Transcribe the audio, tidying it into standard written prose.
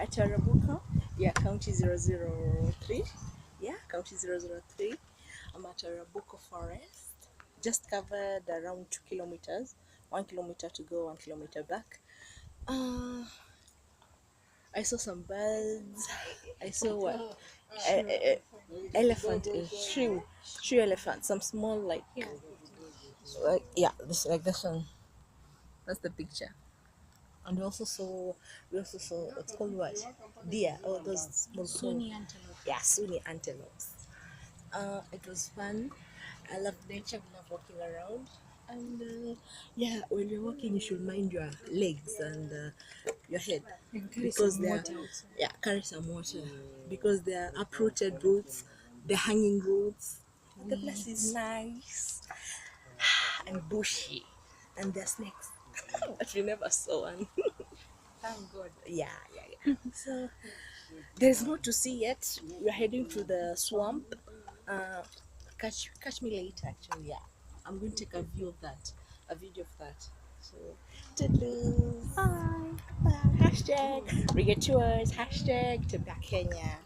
at Arabuko, yeah, county 003. Yeah, county 003. I'm at Arabuko Forest. Just covered around 2 kilometers. 1 kilometer to go, 1 kilometer back. Uh, I saw some birds. I saw what? Elephant is shrew elephant. Some small yeah, this one. That's the picture. And we also saw what's called what? Deer. Oh, those small. Yeah, Sunni antelopes. It was fun. I love nature. I love walking around. And yeah, when you're walking, you should mind your legs and your head because they are yeah, carry some water because they are uprooted roots, the hanging roots. The place is nice and bushy, and there are snakes, but we never saw one. Thank God. Yeah, yeah, yeah. So there's more to see yet. We're heading to the swamp. Uh, catch me later. Actually, yeah, I'm going to take a view of that, a video of that. So, toodles. Bye. Bye. Hashtag Riga Tours. Hashtag to back Kenya.